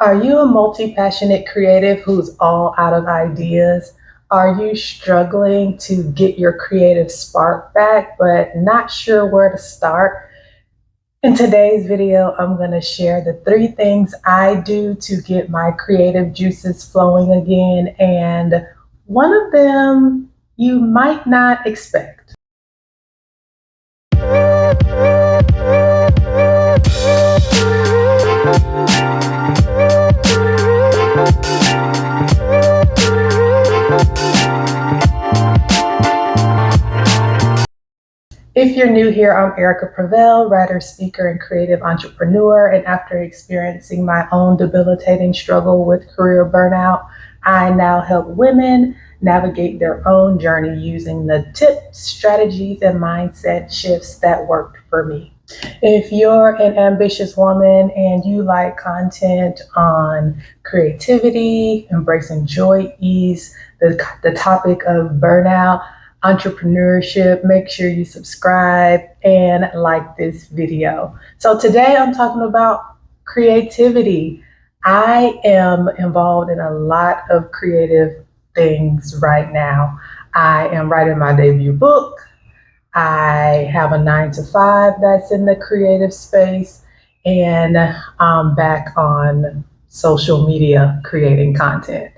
Are you a multi-passionate creative who's all out of ideas? Are you struggling to get your creative spark back, but not sure where to start? In today's video, I'm going to share the 3 things I do to get my creative juices flowing again, and one of them you might not expect. If you're new here, I'm Erica Prevail, writer, speaker, and creative entrepreneur. And after experiencing my own debilitating struggle with career burnout, I now help women navigate their own journey using the tips, strategies, and mindset shifts that worked for me. If you're an ambitious woman and you like content on creativity, embracing joy, ease, the topic of burnout, entrepreneurship, make sure you subscribe and like this video. So today I'm talking about creativity. I am involved in a lot of creative things right now. I am writing my debut book. I have a 9 to 5 that's in the creative space, and I'm back on social media creating content.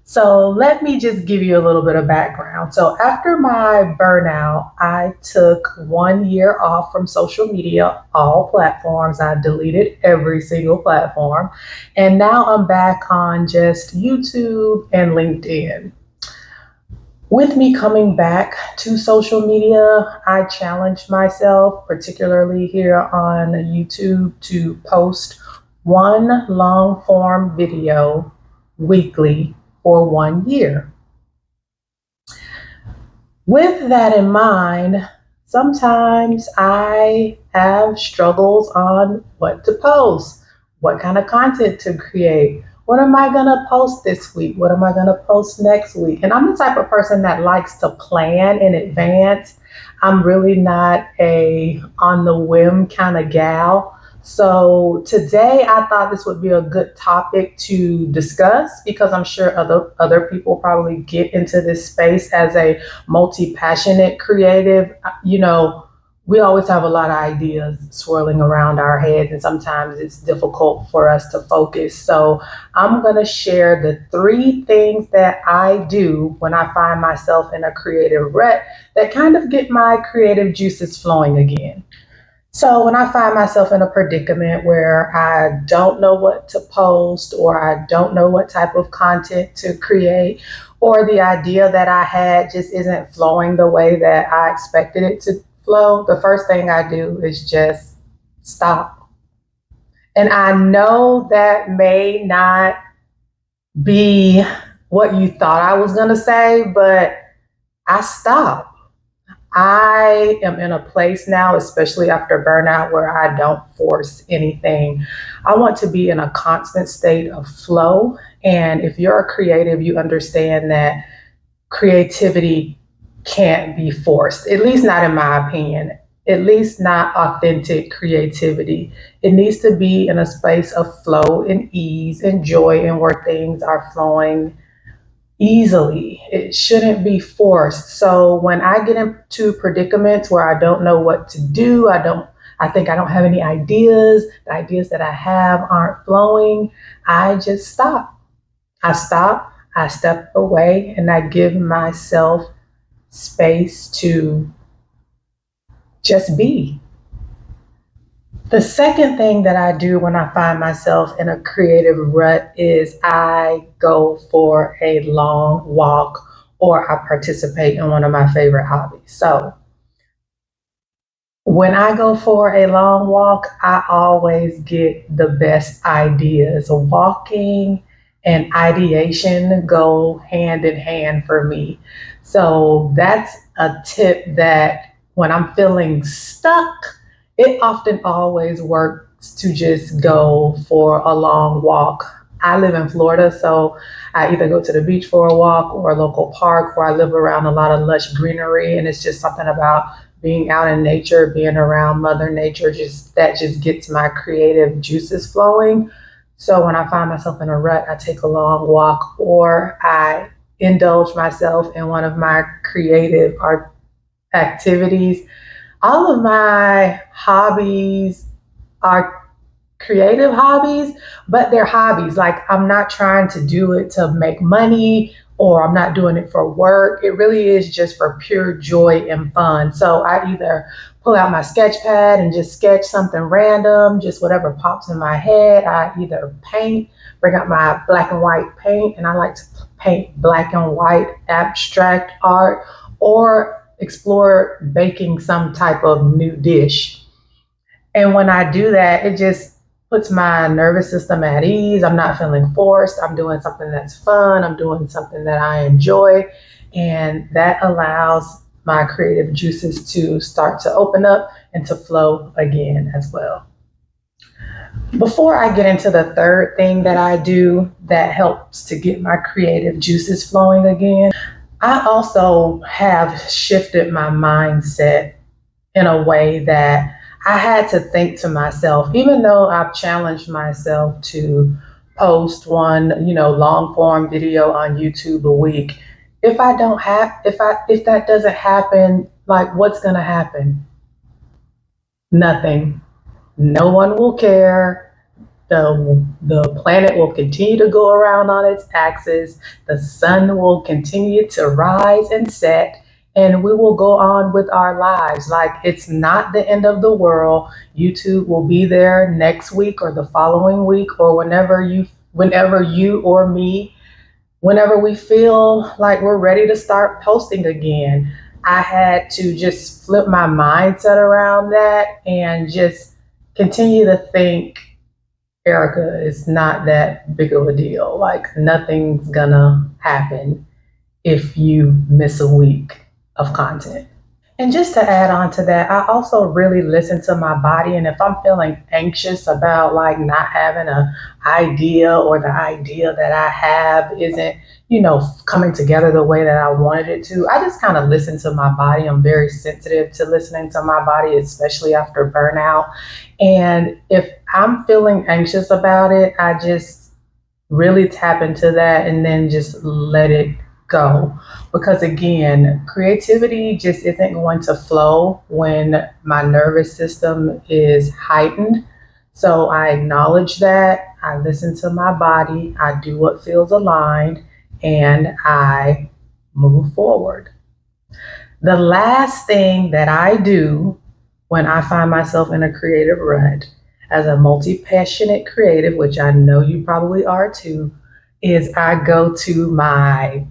So let me just give you a little bit of background. So after my burnout, I took 1 year off from social media, all platforms. I deleted every single platform. And now I'm back on just YouTube and LinkedIn. With me coming back to social media, I challenged myself, particularly here on YouTube, to post one long form video weekly for 1 year. With that in mind, sometimes I have struggles on what to post, what kind of content to create. What am I going to post this week? What am I going to post next week? And I'm the type of person that likes to plan in advance. I'm really not a on the whim kind of gal. So today I thought this would be a good topic to discuss because I'm sure other people probably get into this space as a multi-passionate creative. We always have a lot of ideas swirling around our heads, and sometimes it's difficult for us to focus. So I'm going to share the 3 things that I do when I find myself in a creative rut that kind of get my creative juices flowing again. So when I find myself in a predicament where I don't know what to post, or I don't know what type of content to create, or the idea that I had just isn't flowing the way that I expected it to flow, the first thing I do is just stop. And I know that may not be what you thought I was going to say, but I stop. I am in a place now, especially after burnout, where I don't force anything. I want to be in a constant state of flow. And if you're a creative, you understand that creativity can't be forced, at least not in my opinion, at least not authentic creativity. It needs to be in a space of flow and ease and joy, and where things are flowing easily. It shouldn't be forced. So when I get into predicaments where I don't know what to do, I think I don't have any ideas, the ideas that I have aren't flowing, I just stop. I stop, I step away, and I give myself space to just be. The second thing that I do when I find myself in a creative rut is I go for a long walk, or I participate in one of my favorite hobbies. So when I go for a long walk, I always get the best ideas. Walking and ideation go hand in hand for me. So that's a tip that when I'm feeling stuck, it often always works to just go for a long walk. I live in Florida, so I either go to the beach for a walk or a local park, where I live around a lot of lush greenery, and it's just something about being out in nature, being around Mother Nature, just gets my creative juices flowing. So when I find myself in a rut, I take a long walk or I indulge myself in one of my creative art activities. All of my hobbies are creative hobbies, but they're hobbies. Like I'm not trying to do it to make money or I'm not doing it for work. It really is just for pure joy and fun. So I either pull out my sketch pad and just sketch something random, just whatever pops in my head. I either paint, bring out my black and white paint, and I like to paint black and white abstract art or explore baking some type of new dish. And when I do that, it just puts my nervous system at ease. I'm not feeling forced. I'm doing something that's fun. I'm doing something that I enjoy. And that allows my creative juices to start to open up and to flow again as well. Before I get into the third thing that I do that helps to get my creative juices flowing again, I also have shifted my mindset in a way that I had to think to myself, even though I've challenged myself to post one, long form video on YouTube a week. If that doesn't happen, like what's gonna happen? Nothing. No one will care. The planet will continue to go around on its axis. The sun will continue to rise and set, and we will go on with our lives. Like it's not the end of the world. YouTube will be there next week or the following week or whenever you or me, whenever we feel like we're ready to start posting again. I had to just flip my mindset around that and just continue to think, Erica, it's not that big of a deal. Like nothing's gonna happen if you miss a week of content. And just to add on to that, I also really listen to my body. And if I'm feeling anxious about like not having an idea or the idea that I have isn't, coming together the way that I wanted it to, I just kind of listen to my body. I'm very sensitive to listening to my body, especially after burnout. And if I'm feeling anxious about it, I just really tap into that and then just let it go. Because again, creativity just isn't going to flow when my nervous system is heightened. So I acknowledge that, I listen to my body, I do what feels aligned, and I move forward. The last thing that I do when I find myself in a creative rut as a multi passionate creative, which I know you probably are too, is I go to my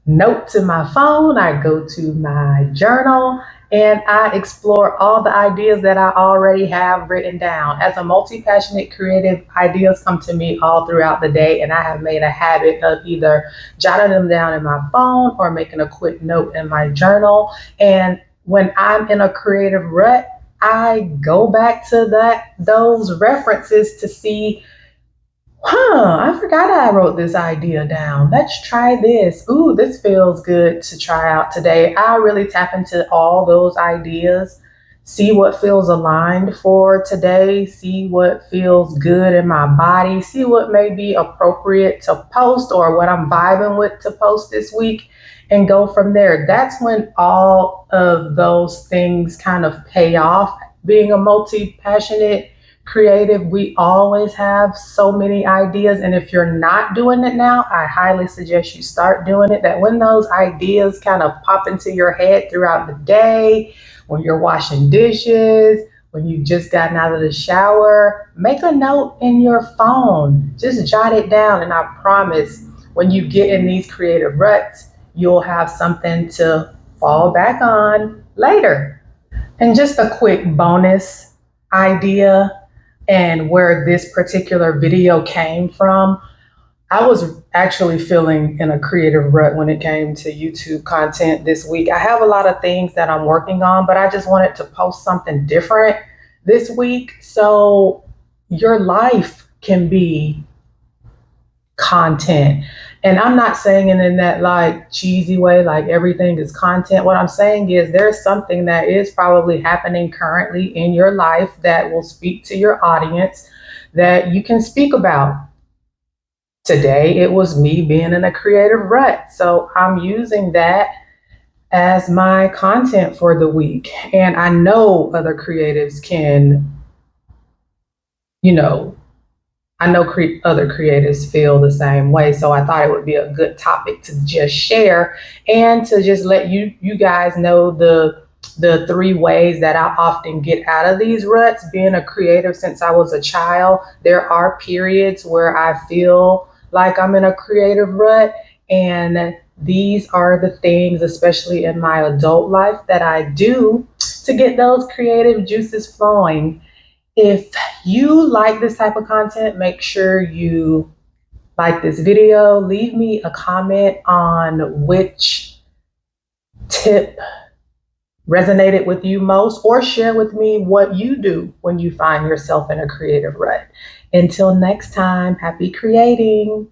notes in my phone, I go to my journal, and I explore all the ideas that I already have written down. As a multi passionate creative, ideas come to me all throughout the day, and I have made a habit of either jotting them down in my phone or making a quick note in my journal. And when I'm in a creative rut, I go back to those references to see, I forgot I wrote this idea down. Let's try this. Ooh, this feels good to try out today. I really tap into all those ideas, see what feels aligned for today, see what feels good in my body, see what may be appropriate to post or what I'm vibing with to post this week, and go from there. That's when all of those things kind of pay off. Being a multi passionate creative, we always have so many ideas. And if you're not doing it now, I highly suggest you start doing it. That when those ideas kind of pop into your head throughout the day, when you're washing dishes, when you've just gotten out of the shower, make a note in your phone. Just jot it down. And I promise when you get in these creative ruts, you'll have something to fall back on later. And just a quick bonus idea and where this particular video came from. I was actually feeling in a creative rut when it came to YouTube content this week. I have a lot of things that I'm working on, but I just wanted to post something different this week. So your life can be content. And I'm not saying it in that like cheesy way, like everything is content. What I'm saying is there's something that is probably happening currently in your life that will speak to your audience, that you can speak about. Today, it was me being in a creative rut. So I'm using that as my content for the week. And I know other creatives can, you know, I know other creatives feel the same way. So I thought it would be a good topic to just share and to just let you guys know the three ways that I often get out of these ruts. Being a creative since I was a child, there are periods where I feel like I'm in a creative rut, and these are the things, especially in my adult life, that I do to get those creative juices flowing. If you like this type of content, make sure you like this video. Leave me a comment on which tip resonated with you most, or share with me what you do when you find yourself in a creative rut. Until next time, happy creating.